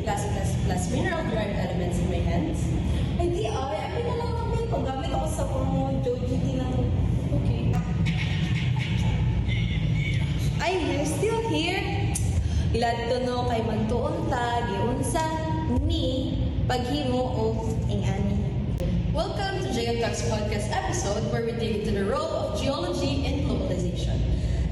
plus mineral-derived elements in my hands. Ay, di ay. Ay, na lang kami. Paggamit ako sa pang Joji, di lang. Okay. Ay, you're still here? Glad to know kay magtuon ta, giunsa ni paghimo of ingani. Welcome to JM Talks podcast episode where we dig into the role of geology in globalization.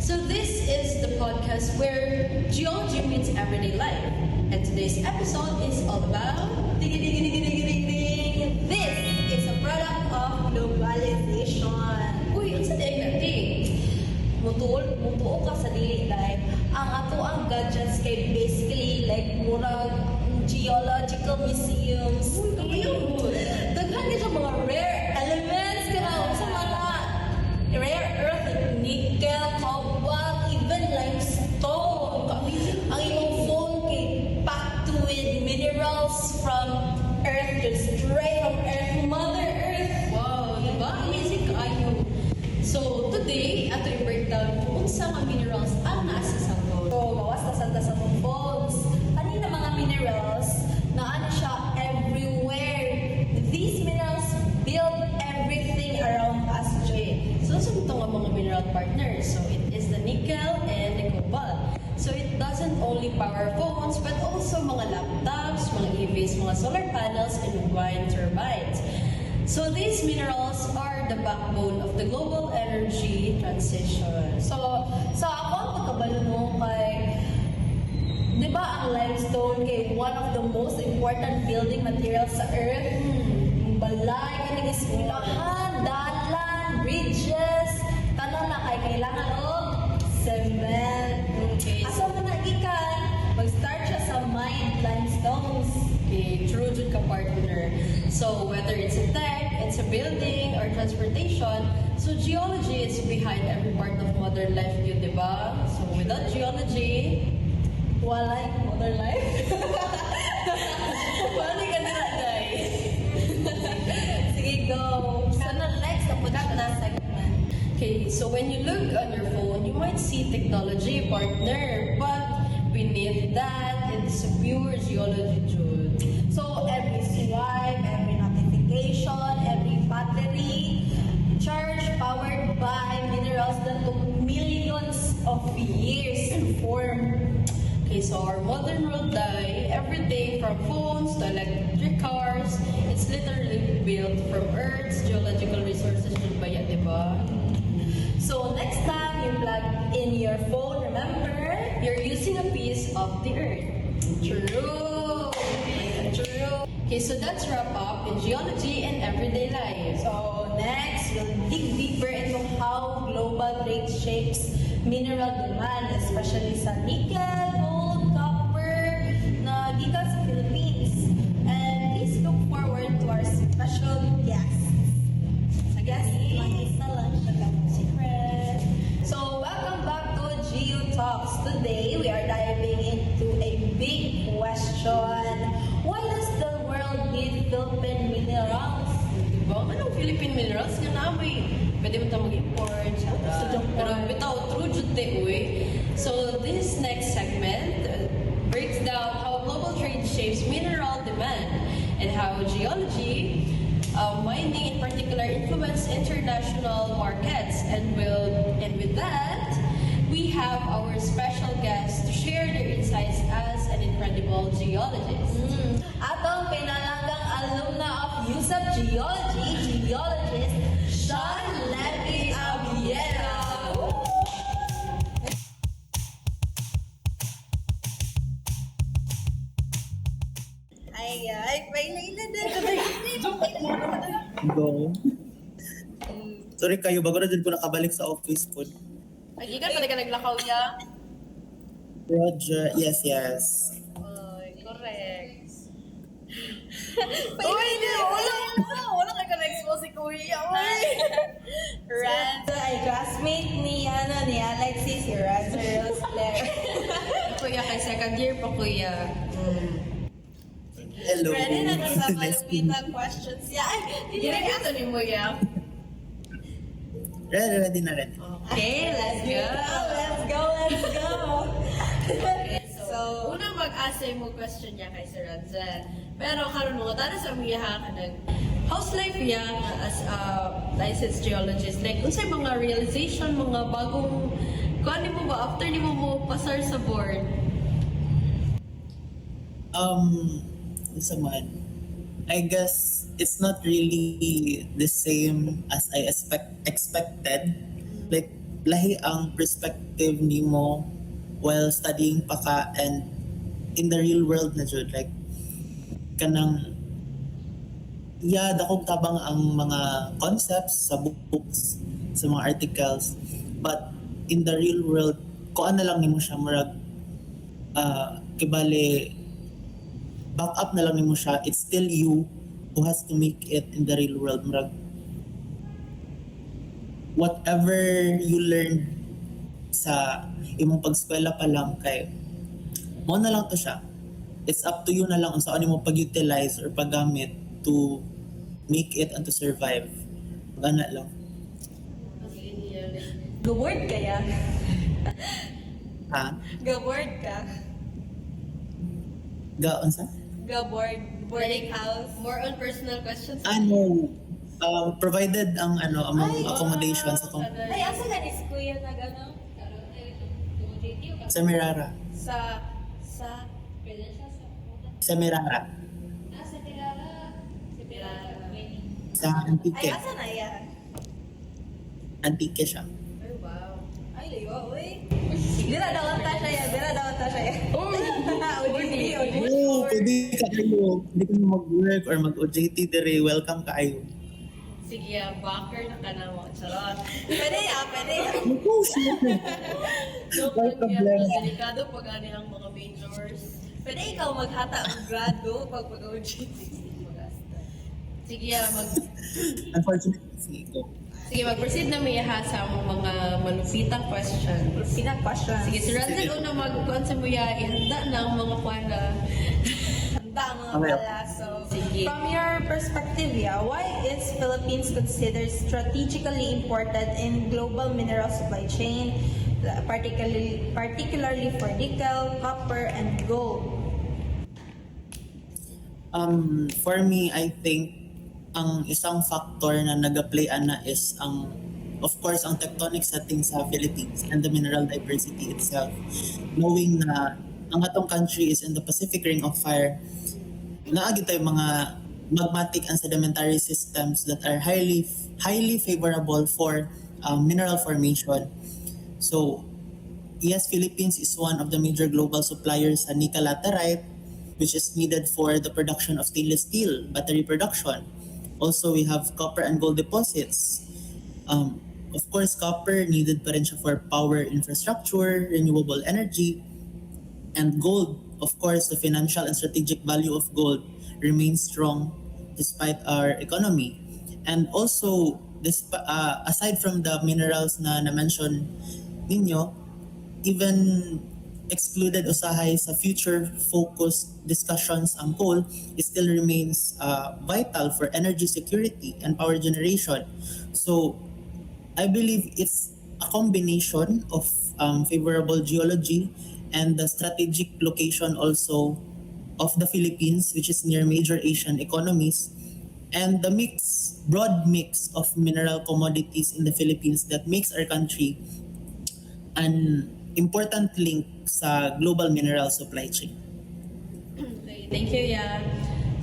So this is the podcast where geology meets everyday life. And today's episode is all about This is a product of globalization. uy, unsa di ay nati? Mutuo ka sa dili life. Ang ato ang gadgets kay basically like murag geological museums. Daghan ni sa mga rare elements kana sa mga rare earth, nickel, cobalt, even limestone. Ang imong phone kay packed with minerals from earth, just straight from earth, mother earth. Wow, diba? Amazing kaayo. So today, ato i-breakdown kung unsa nga minerals ang naa sa sanggol. So, bawas na sa mong phones. Kanina mga minerals, na siya everywhere. These minerals build everything around us, Jay. So sa ito nga mga mineral partners, so it is the nickel and the cobalt. So it doesn't only power phones but also mga laptops, mga EVs, mga solar panels, and wind turbines. So these minerals are the backbone of the global energy transition. So, sa ako ang pagkabalo mo kay, di ba ang limestone kay one of the most important building materials sa Earth? Balay, kaning eskwelahan, dalan, bridges, tanan na kay kailangan og cement. Okay. Asa man na ikan, mag-start siya sa mined limestones. Okay, true jud ka partner. So whether it's a tech, it's a building, or transportation, so geology is behind every part of modern life yun, di ba? So without geology, Walay, modern life. paano ka na guys? Sige, go. Sana next, tapos na segment. Okay, so when you look on your phone, you might see technology, partner, but beneath that, it's pure geology, Jude. So, every swipe, every notification, every battery, charge powered by minerals that took millions of years to form. Okay, so our modern world everything from phones to electric cars, it's literally built from Earth's geological resources, Jude ba yan, di ba? So, next time you plug in your phone, remember, You're using a piece of the Earth. True! True! Okay, so that's wrap up in geology and everyday life. so next, we'll dig deeper into how global trade shapes mineral demand, especially sa nickel, gold, copper, na gikas sa Philippines. And please look forward to our special guests. Sa guest, mag-isa lang siya secret. So, welcome back to Geo Talks. Today, we are diving into a big question. Why does the world need Philippine minerals? Diba? Anong Philippine minerals nga namin? Pwede mo tayo mag-import. Pero bitaw, true jud te, uy. So this next segment breaks down how global trade shapes mineral demand and how geology, mining in particular, influence international markets. And with that, we have our special guest to share their insights as an incredible geologist. Atong pinalanggang alumna of USAP Geology, geologist Sean Levy Abiera. Ay, pailailan din. Go. Sorry kayo, bago na din ko nakabalik sa office po. Ay, ikan pala ka naglakaw ya? Roger, yes. Ay, correct. Wala ka ka-expose si Kuya. Rand ay classmate ni Alexis, si Ranzer Rosler. Kuya, kay second year pa kuya. Hello. Ready na sa Nice to meet Malumita questions. Hindi ka ito ni mo ya. Ready na. Okay, let's go. Let's go. So, una mag-asa mo question niya kay Sir Ranzel. Pero karon mo tara sa miya kanang house life niya as a licensed geologist. Like unsay mga realization, mga bagong kuan mo ba after nimo mo pasar sa board? Isa man, I guess it's not really the same as I expected. Like, lahi ang perspective nimo while studying pa ka and in the real world na jud. Like, kanang, yeah, dakong tabang ang mga concepts sa books, sa mga articles. But in the real world, kuan na lang nimo siya, murag, kibali, back up na lang nimo siya. It's still you who has to make it in the real world. Murag, whatever you learned sa imong pag-eskwela pa lang kay mo na lang to siya. It's up to you na lang kung saan mo pag-utilize or paggamit to make it and to survive. Gana lang. Go-board kaya? Ha? Go-board ka? Gaon sa? Go-board? Boarding house? More on personal questions. Ano? Provided ang among accommodations sa Ay, asa ka ni Kuya na gano'n? sa Mirara. Sa... Sa Mirara. Sa Ay, Antique. asa na yan? Antique siya. Ay, wow. Ay, liwa, uy. Dira daw ta siya yan. Dira daw ta siya yan. OJT, OJT. Oo, pwede ka kayo. Pwede ka mag-work or mag-OJT dire. Welcome ka kayo. Sige, backer na ka na mo. Charot. Pwede yan, pwede yan. Oh, shit. So, Why kung problem? delikado pag ano ang mga majors. Pwede ikaw maghata ang grado pag OJT. Sige, Unfortunately, sige, mag-proceed na may sa among mga malupitang question. Pinang question. Sige, si Ranzel, una mag-kuhan sa muya, ihanda na ang mga pana. Handa ang mga Okay. palaso. Sige. From your perspective, why is Philippines considered strategically important in global mineral supply chain, particularly for nickel, copper, and gold? For me, I think ang isang factor na nag-play ana is of course ang tectonic setting sa Philippines and the mineral diversity itself. Knowing na ang atong country is in the Pacific Ring of Fire, naagi tayo mga magmatic and sedimentary systems that are highly favorable for mineral formation. So, yes, Philippines is one of the major global suppliers sa nickel laterite, which is needed for the production of stainless steel, battery production. Also, we have copper and gold deposits. Of course, copper needed pa rin siya for power infrastructure, renewable energy, and gold. Of course, the financial and strategic value of gold remains strong despite our economy. And also, aside from the minerals na na-mention ninyo, even excluded usahay sa future-focused discussions ang coal, it still remains vital for energy security and power generation. So, I believe it's a combination of favorable geology and the strategic location also of the Philippines, which is near major Asian economies, and the broad mix of mineral commodities in the Philippines that makes our country an important link sa global mineral supply chain. Okay, thank you, Ya.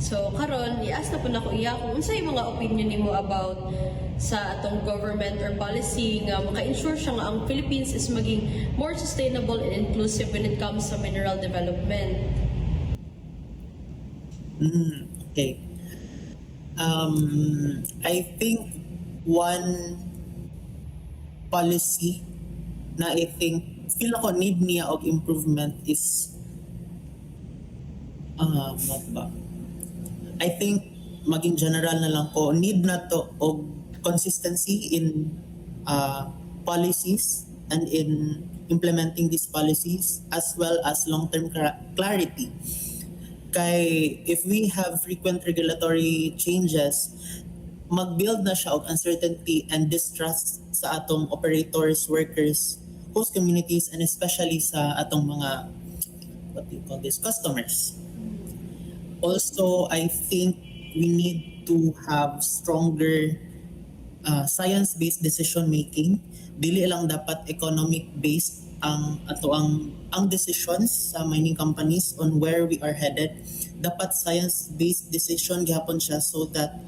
So, karon i-ask na po na ko iya kung unsay mga opinion nimo about sa atong government or policy nga maka-ensure siya nga ang Philippines is maging more sustainable and inclusive when it comes sa mineral development. Okay. I think one policy na I think feel ako need niya og improvement is what ba? I think maging general na lang ko, need na to og consistency in policies and in implementing these policies as well as long-term clarity. Kay if we have frequent regulatory changes, mag-build na siya og uncertainty and distrust sa atong operators, workers, host communities, and especially sa atong mga what do you call this, customers. Also, I think we need to have stronger science-based decision making. Dili lang dapat economic-based ang decisions sa mining companies on where we are headed. Dapat science-based decision gihapon siya so that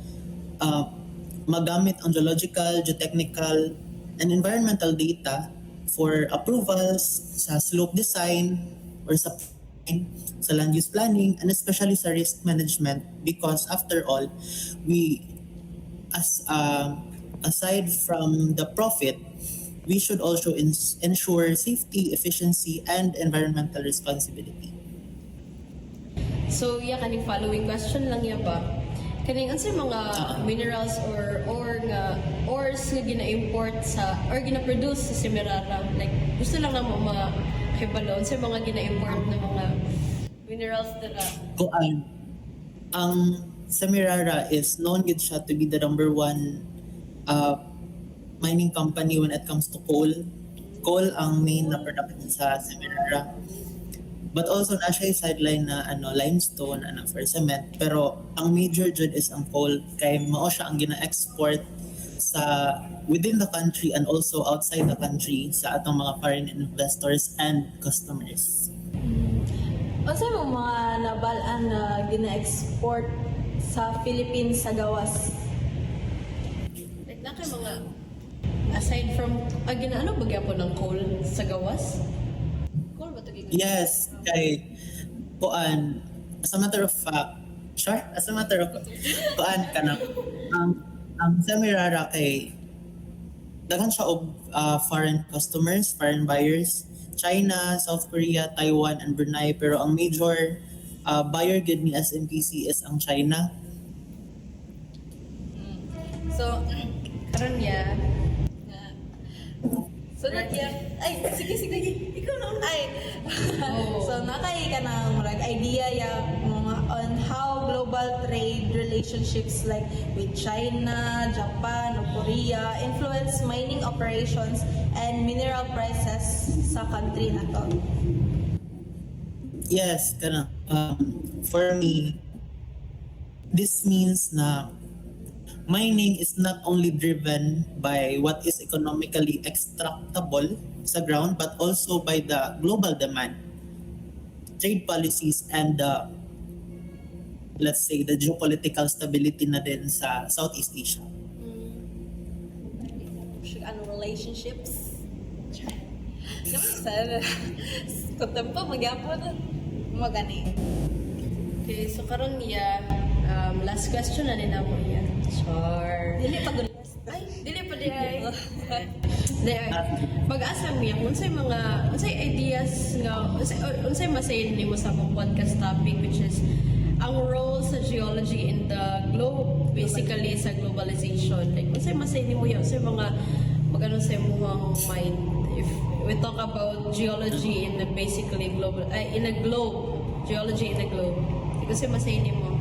magamit ang geological, geotechnical, and environmental data for approvals sa slope design or sa land use planning, and especially sa risk management, because after all, we aside from the profit, we should also ensure safety, efficiency, and environmental responsibility. So, kaning following question lang ba? Kaning unsay mga minerals or ores nga gina-import sa or gina-produce sa Semirara? Like, gusto lang na mo makibalo unsay mga gina-import na mga minerals dala. Ang Semirara is known gid siya to be the number one mining company when it comes to coal. Coal ang main na production sa Semirara. But also na siya sideline na limestone for cement, pero ang major jud is ang coal kay mao siya ang gina-export sa within the country and also outside the country sa atong mga foreign investors and customers. Unsa mo mga nabalaan na gina-export sa Philippines sa gawas? Like na kay mga aside from ginaano ba gyapon ng coal sa gawas? Coal ba to gikan? Yes, kay kuan, as a matter of fact, kuan kanang ang Semirara kay daghan siya og foreign customers, foreign buyers, China, South Korea, Taiwan, and Brunei, pero ang major buyer gid ni SMPC is ang China. So, karon Sunod ay sige ikaw na ay so nakay ka ng idea mga on how global trade relationships like with China, Japan, or Korea influence mining operations and mineral prices sa country na to. Yes, for me, this means na mining is not only driven by what is economically extractable sa ground, but also by the global demand, trade policies, and let's say the geopolitical stability na din sa Southeast Asia. Relationships. Sana kontempo magyapon magani. Okay, so karon last question na nila mo Sure. Dili pa gulas. Ay, dili pa Pag-asa miya unsay ideas nga unsay masayin nimo sa akong podcast topic, which is ang role sa geology in the globe, basically sa globalization. Like unsay masayin nimo unsay mga magano sa imong mind if we talk about geology in the basically global in a globe, geology in a globe. Kasi masayin nimo.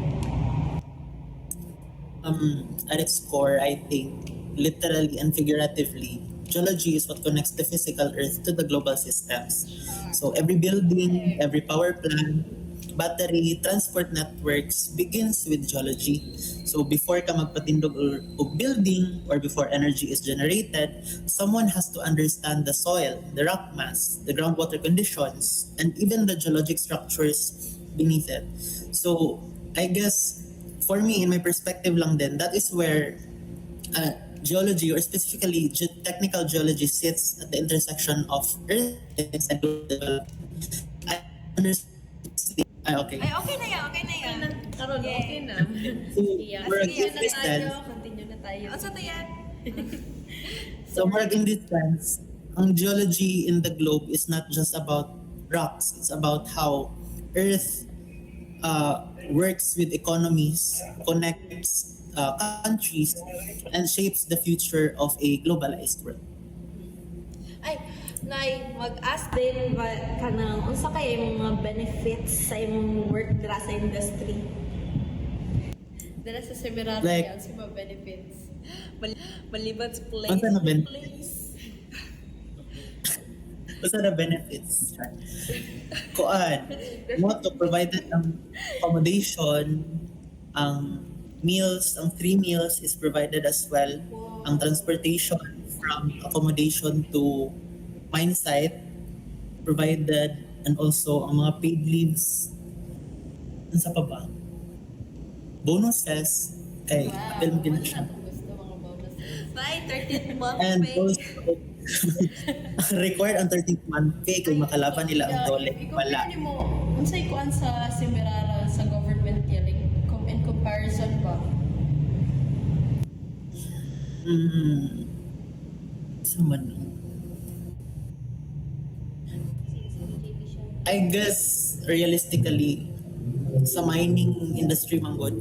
At its core, I think, literally and figuratively, geology is what connects the physical Earth to the global systems. So every building, every power plant, battery, transport networks begins with geology. So before ka magpatindog og building or before energy is generated, someone has to understand the soil, the rock mass, the groundwater conditions, and even the geologic structures beneath it. So I guess for me, in my perspective lang din, that is where geology, or specifically technical geology, sits at the intersection of Earth and global. I understand. Okay. Ay, okay na yan. Karon okay na. So, we're Sige, in this sense, continue na tayo. Unsa to yan? so we're in this sense, ang geology in the globe is not just about rocks. It's about how Earth works with economies, connects countries, and shapes the future of a globalized world. Ay, Nay, mag-ask din ba kanang unsa kay imong mga benefits sa imong work dira sa industry? Dala sa Semirara Like- yan, sa mga benefits. Maliban sa place. Unsa na ben? Place. Basta na benefits. Kuan, mo to provided ng accommodation, ang meals, ang 3 meals is provided as well. Ang transportation from accommodation to mine site provided, and also ang mga paid leaves. Ano sa pa ba? Bonuses kay apel mo din na siya. Gusto mga bonus. Bye, 13th month And pay. also, required ang 13th month pay kung makalaban nila ang dole. Wala. I-compare mo, unsay kuan sa Semirara sa government yan, like, in comparison ba? Sa man. I guess, realistically, sa mining industry man good,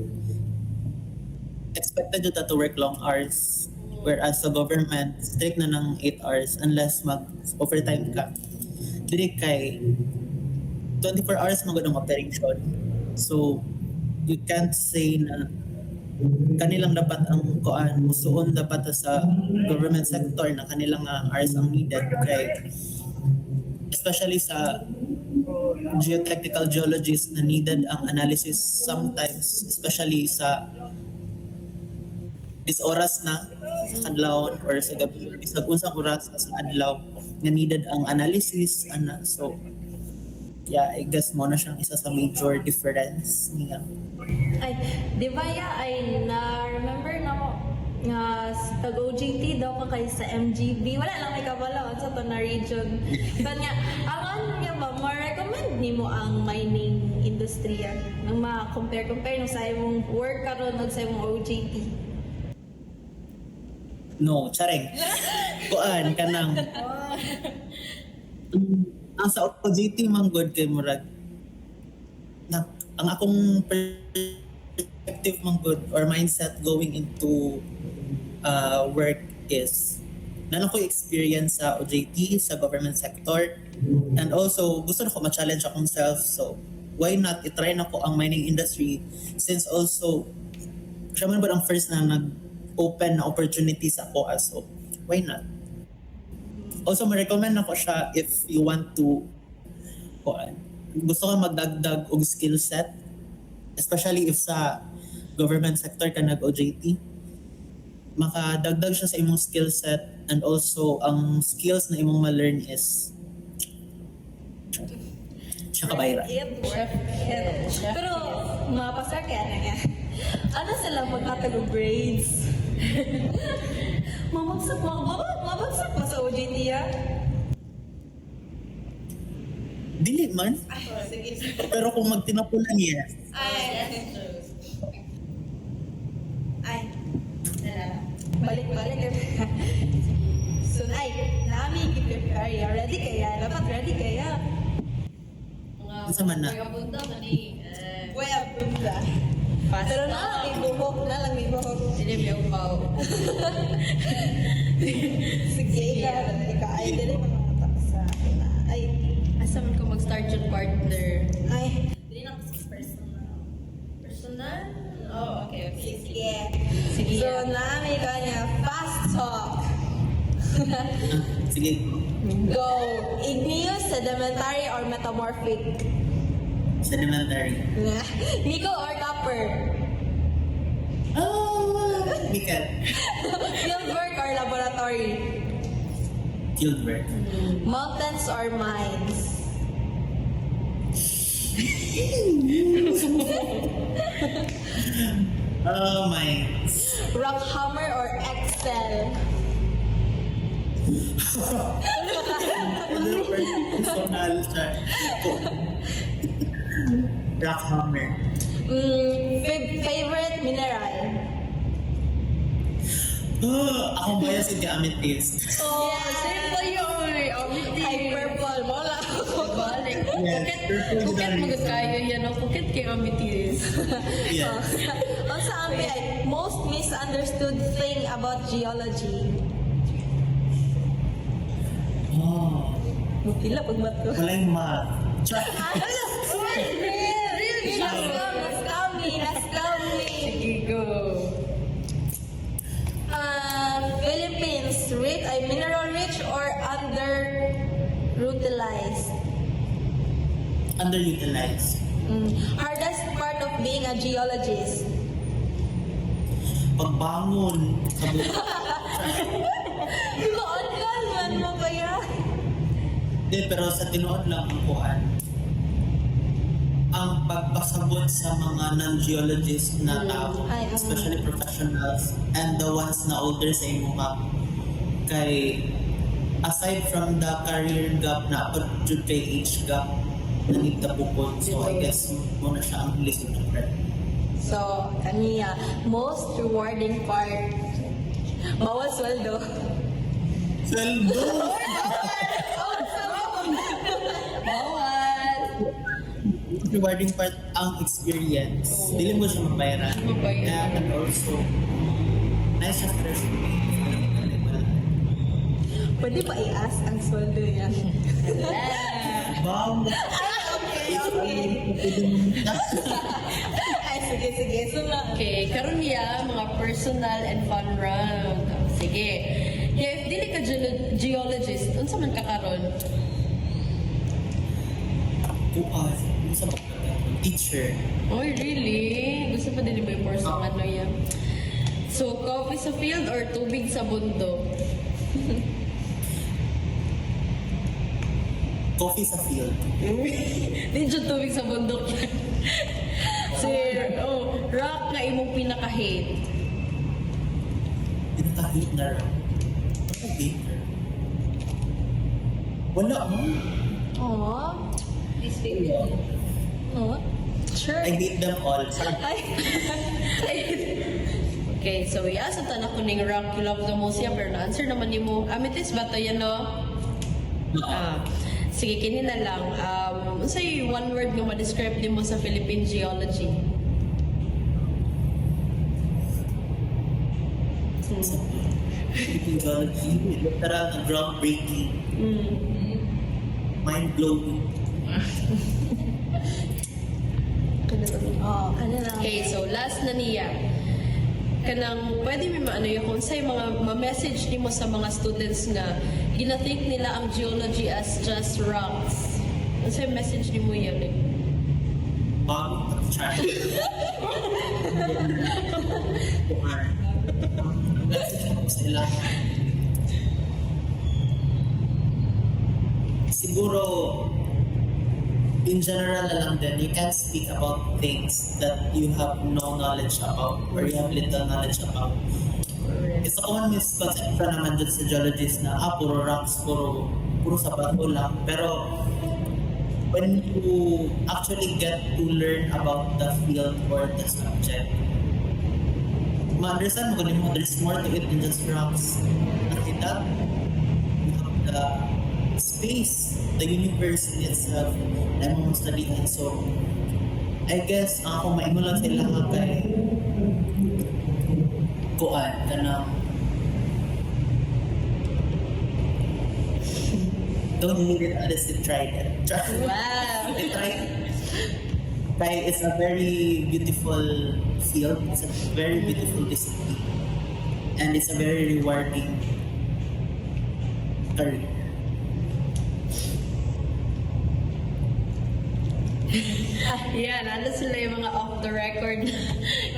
expected yun to work long hours. Whereas sa government, strict na ng 8 hours unless mag-overtime ka. Dili kay 24 hours magod ang operation. So, you can't say na kanilang dapat ang kuan, musuon dapat sa government sector na kanilang hours ang needed. Kay, especially sa geotechnical geologists na needed ang analysis sometimes, especially sa is oras na sa adlaw or sa gabi or isang unsang oras sa adlaw na needed ang analysis ana. So yeah, I guess mo na siyang isa sa major difference niya. Ay, di ba ay na-remember na mo nga tag-OJT daw ka kay sa MGB. Wala lang may kabalawan sa to na region. But nga, ang ano niya ba, ma-recommend ni mo ang mining industriya? Nang ma-compare nung sa imong work karon ug sa imong OJT. No, chareng. Kuan kanang ang sa OJT man good kay murag na ang akong perspective man good or mindset going into work is na ko experience sa OJT sa government sector, and also gusto na ko ma-challenge akong self, so why not i-try na ko ang mining industry since also siya man ba ang first na nag-open na opportunity sa ako, so why not? Also, ma-recommend ako siya if you want to gusto ka magdagdag og skill set, especially if sa government sector ka nag-OJT. Makadagdag siya sa imong skill set, and also ang skills na imong ma-learn is siya kabayra. Chef. Pero, mapasar kaya na nga. Ano sila magkatag og grades? Mabagsak pa sa OJT ya? Dili man. Pero kung magtinapulan niya, Balik. So, nami i-prepare. Ready kaya? Dapat ready kaya? Isa man na. Mga bunda man ni. Kuya, bunda. Pero na lang may buhok. Hindi may upaw. Sige, ikaw. Ay, dili mo nakatapos sa akin na. Ay, Asa man ko mag-start yung partner? dili na kasi personal. Personal? Oh, okay. Sige. Sige. So, nami kanya fast talk. Sige. Go. Igneous, sedimentary, or metamorphic? Sedimentary. Nickel or copper? Oh, Mikael. Fieldwork or laboratory? Fieldwork. Mountains or mines? Oh my. Rockhammer or Excel? Personal siya. Rockhammer. Favorite mineral? Ako ba yan si Amethyst? Oh, Simple yun. Ay, purple. Wala. Balik. Yes, purple Kukit design. magod kayo yan. Kukit kay amethyst. Yes. Ang sabi ay, most misunderstood thing about geology? Oh, Pila pag mato. wala yung math. Char. Let's come. Sige, go. Philippines, rich, ay mineral rich or under root underutilized? Underutilized. Hardest part of being a geologist? Pagbangon sa buhay. Noon ka, man mo ba yan? Hindi, pero sa tinuod lang ang kuhan. Ang pagpasabot sa mga non-geologist na tao, Ay, especially professionals, and the ones na older sa imo ka, kay aside from the career gap na jud kay age gap na nagtabukod, so I guess mo na siya ang listen to her. So, kaniya, most rewarding part. Bawal sweldo. Sweldo! Bawal. Rewarding part ang experience. Dili mo siya mabayaran. Mabayaran. And also, nice siya fresh pay. Pwede pa i-ask ang sweldo yan. Wow! Okay. Ay, sige. Sula. Okay, karon niya mga personal and fun round. Sige. Yeah, if dili ka geologist, unsa man ka karon? Sa teacher. Oh, really? Gusto pa din mo yung personal ano yan? So, coffee sa field or tubig sa bundok? Coffee sa field. Di dyan tubig sa bundok yan. Sir, rock na imong pinaka-hate. Pinaka-hate na rin. Pinaka-hate. Wala mo. Aww. Oh, sure. I hate them all. Okay, so asa ta na kuning rock you love the most yan, pero na-answer naman ni mo. Amethyst ba to yan, no? Sige, kini na lang. Unsay one word nga ma-describe nimo sa Philippine geology? Geology, literal na groundbreaking. Mind-blowing. Oh, ano na? Okay, so last na niya. Kanang pwede may maano yung kung sa'yo mga ma-message nimo sa mga students nga gina-think nila ang geology as just rocks. Ano sa'yo message nimo yan eh? Bagong char. Sila. Siguro, in general na lang din, you can't speak about things that you have no knowledge about or you have little knowledge about. Isa common misconception naman dyan sa geologists na puro rocks, puro sa bato lang. Pero when you actually get to learn about the field or the subject, ma-understand mo kung there's more to it than just rocks. Kasi that, you have the space, the universe in itself na mong studying. So, I guess, ako maingo lang sila nga kay kuan ka na don't need it unless you tried it. Wow! Try it. Kaya it's a very beautiful field. It's a very beautiful discipline. And it's a very rewarding career. Yan, ano sila yung mga off the record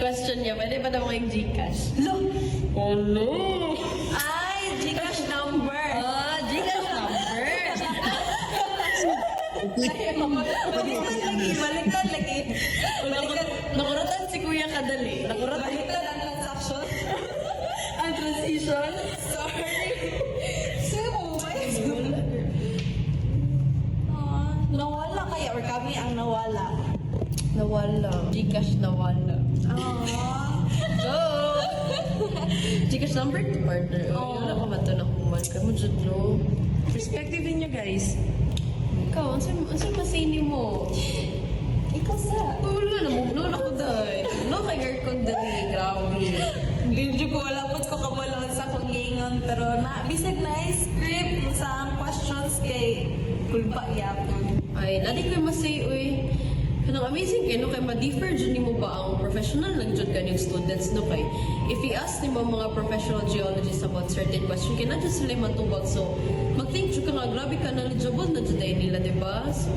question niya. Pwede ba daw yung Gcash? Look! Oh no! Ay, Gcash number! Gcash number! Balikan lagi. Nakuratan si Kuya kadali. Nakuratan Balikan ang transaction. ang transition. Sorry. Sino mo ba yun? Nawala kaya or kami ang nawala? Nawala. Gcash nawala. So, Gcash number to partner. Wala ka man ito na kuman. Kamu dyan, no? Perspective niyo, guys. Ikaw, ansay masini mo? Ikaw sa. Wala na, mugnon ako dahil. No, kay aircon dali. Grabe. Hindi ko wala po ko kabalon sa kong ingon pero na bisag na script sa ang questions kay kulpa yapon. Ay, natin ko masay, uy. Kanang amazing kayo, no? Kaya ma-differ dyan mo ba ang professional professional lang jud kaning students no kay if i-ask nimo mga professional geologists about certain question kay na jud sila matubag so mag-think jud ka nga grabe ka knowledgeable na jud ay nila di ba so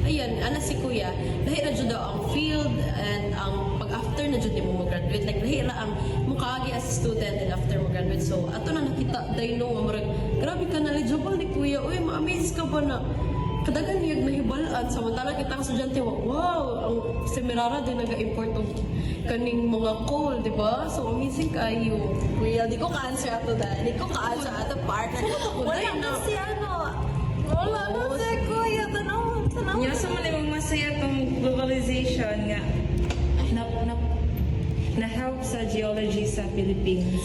ayan ana si kuya lahi ra jud daw ang field and ang pag after na jud nimo mag-graduate like lahi ra ang mukaagi as a student and after mag-graduate so ato na nakita dai no nga murag grabe ka knowledgeable ni kuya uy ma-amaze ka ba na kadagan niyag nahibalaan samantala kita ang estudyante wow ang semirara din naga-import og kaning mga coal di ba so amazing kayo Real, di ko ka-answer ato dahil. Di ko ka-answer ato partner. Wala na si ano. Wala na si kuya. Tanaw. Nya sa malimang masaya tong globalization nga na help sa geology sa Philippines.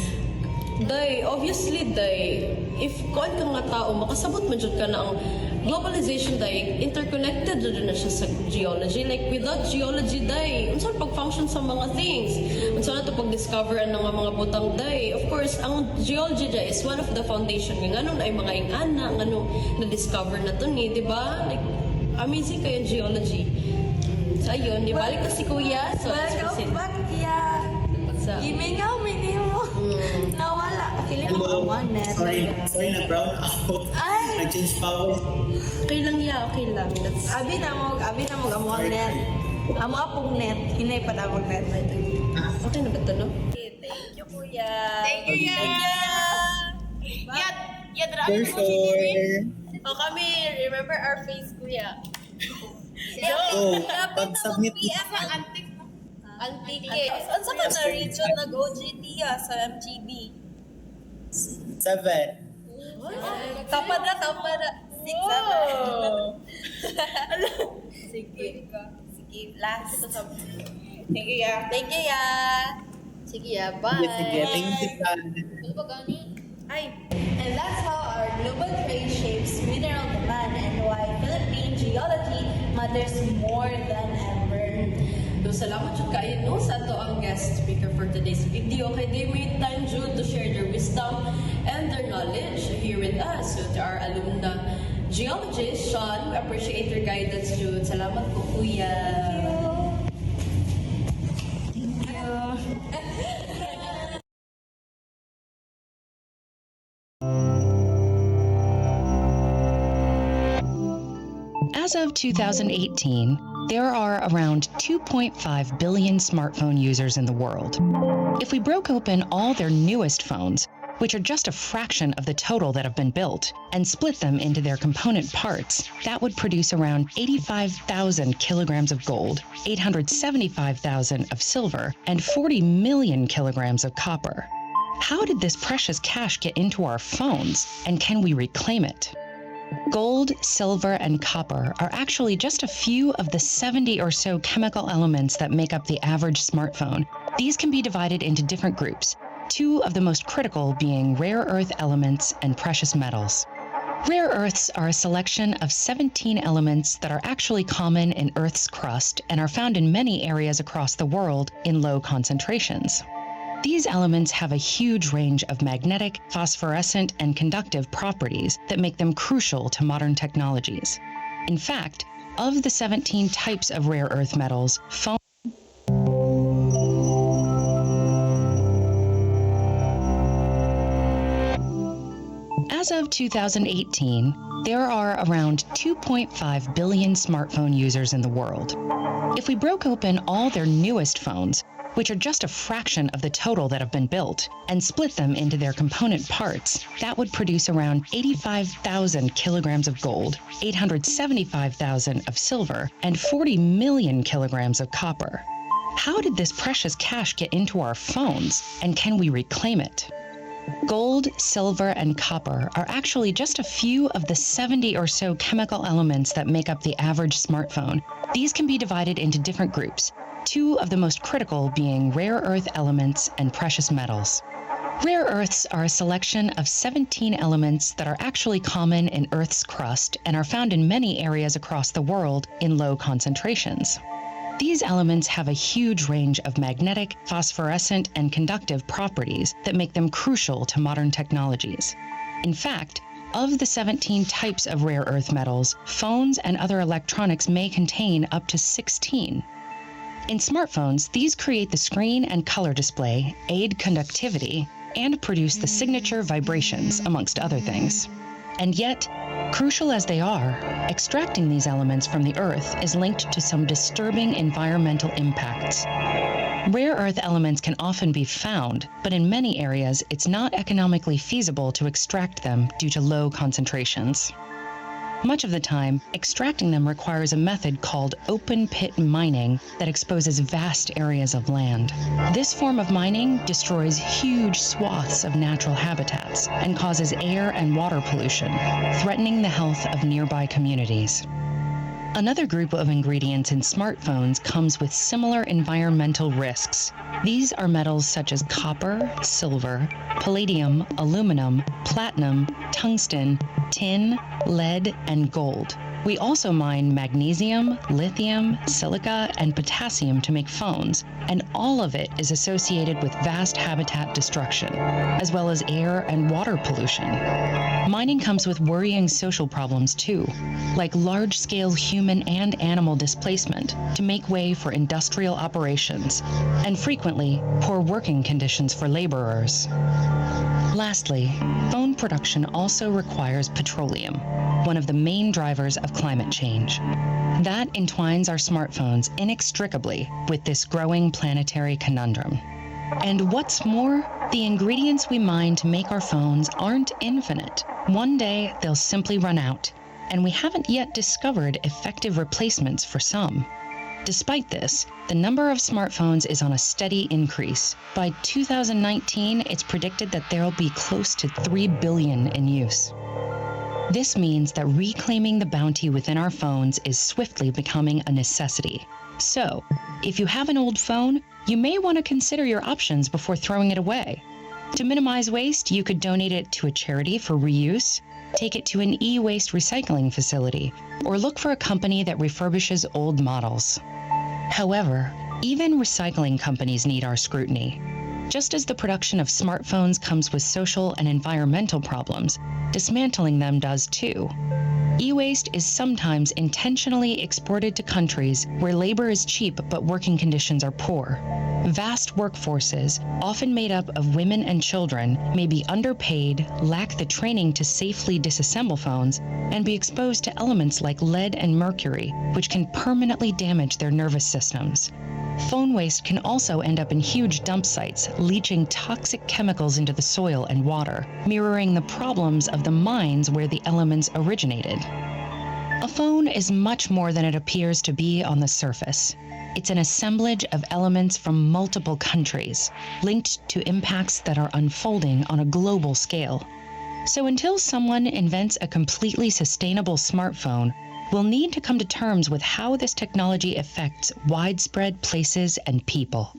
Day, obviously, day, if kuan ka nga tao, makasabot man jud ka na ang globalization, day, interconnected jud na siya sa geology. Like, without geology, day, unsa pag-function sa mga things? Unsa na to pag-discover ang mga butang, day? Of course, ang geology, day, is one of the foundation. Nga nung ay mga ingana, nga nung na-discover na to ni, di ba? Like, amazing kayo geology. So, ayun, di balik na si Kuya. So, let's proceed. Welcome back, Kuya. Sa- Gimingaw, mo. Nawala. Kiling Hello. mo one net. Sorry na brown out. Ay! Nag-change power. Okay lang, yeah, okay lang. That's... Abi na mo amuang net. Amo apong net. Hinay pa na among net. Okay na ba ito, no? Thank you, Kuya. Thank you, Kuya. For sure. O kami, remember our face, Kuya. Oh, pag-submit PF ang antique mo. Antique. Ang sa ka na region nag-OJT sa MGB? 7. Tapad na. 6, 7. Sige. Sige, last. Thank you, ya. Thank you, ya. Sige, bye. Sige, thank you, Fran. Ano ba gani? Ay. And that's how our global trade shapes mineral demand and why Philippine geology matters more than ever. So, salamat jud kayo no sa ato ang guest speaker for today's video. Kay they made time jud to share their wisdom and their knowledge here with us. So, to our alumna geologist, Sean, we appreciate your guidance jud. Salamat po, Kuya. As of 2018, there are around 2.5 billion smartphone users in the world. If we broke open all their newest phones, which are just a fraction of the total that have been built, and split them into their component parts, that would produce around 85,000 kilograms of gold, 875,000 of silver, and 40 million kilograms of copper. How did this precious cash get into our phones, and can we reclaim it? Gold, silver, and copper are actually just a few of the 70 or so chemical elements that make up the average smartphone. These can be divided into different groups, two of the most critical being rare earth elements and precious metals. Rare earths are a selection of 17 elements that are actually common in Earth's crust and are found in many areas across the world in low concentrations. These elements have a huge range of magnetic, phosphorescent, and conductive properties that make them crucial to modern technologies. In fact, of the 17 types of rare earth metals, As of 2018, there are around 2.5 billion smartphone users in the world. If we broke open all their newest phones, which are just a fraction of the total that have been built, and split them into their component parts, that would produce around 85,000 kilograms of gold, 875,000 of silver, and 40 million kilograms of copper. How did this precious cash get into our phones, and can we reclaim it? Gold, silver, and copper are actually just a few of the 70 or so chemical elements that make up the average smartphone. These can be divided into different groups, two of the most critical being rare earth elements and precious metals. Rare earths are a selection of 17 elements that are actually common in Earth's crust and are found in many areas across the world in low concentrations. These elements have a huge range of magnetic, phosphorescent, and conductive properties that make them crucial to modern technologies. In fact, of the 17 types of rare earth metals, phones and other electronics may contain up to 16. In smartphones, these create the screen and color display, aid conductivity, and produce the signature vibrations, amongst other things. And yet, crucial as they are, extracting these elements from the Earth is linked to some disturbing environmental impacts. Rare earth elements can often be found, but in many areas it's not economically feasible to extract them due to low concentrations. Much of the time, extracting them requires a method called open pit mining that exposes vast areas of land. This form of mining destroys huge swaths of natural habitats and causes air and water pollution, threatening the health of nearby communities. Another group of ingredients in smartphones comes with similar environmental risks. These are metals such as copper, silver, palladium, aluminum, platinum, tungsten, tin, lead, and gold. We also mine magnesium, lithium, silica, and potassium to make phones, and all of it is associated with vast habitat destruction, as well as air and water pollution. Mining comes with worrying social problems too, like large-scale human and animal displacement to make way for industrial operations, and frequently poor working conditions for laborers. Lastly, phone production also requires petroleum, one of the main drivers of climate change. That entwines our smartphones inextricably with this growing planetary conundrum. And what's more, the ingredients we mine to make our phones aren't infinite. One day, they'll simply run out, and we haven't yet discovered effective replacements for some. Despite this, the number of smartphones is on a steady increase. By 2019, it's predicted that there'll be close to 3 billion in use. This means that reclaiming the bounty within our phones is swiftly becoming a necessity. So, if you have an old phone, you may want to consider your options before throwing it away. To minimize waste, you could donate it to a charity for reuse, take it to an e-waste recycling facility, or look for a company that refurbishes old models. However, even recycling companies need our scrutiny. Just as the production of smartphones comes with social and environmental problems, dismantling them does too. E-waste is sometimes intentionally exported to countries where labor is cheap but working conditions are poor. Vast workforces, often made up of women and children, may be underpaid, lack the training to safely disassemble phones, and be exposed to elements like lead and mercury, which can permanently damage their nervous systems. Phone waste can also end up in huge dump sites, leaching toxic chemicals into the soil and water, mirroring the problems of the mines where the elements originated. A phone is much more than it appears to be on the surface. It's an assemblage of elements from multiple countries, linked to impacts that are unfolding on a global scale. So until someone invents a completely sustainable smartphone, we'll need to come to terms with how this technology affects widespread places and people.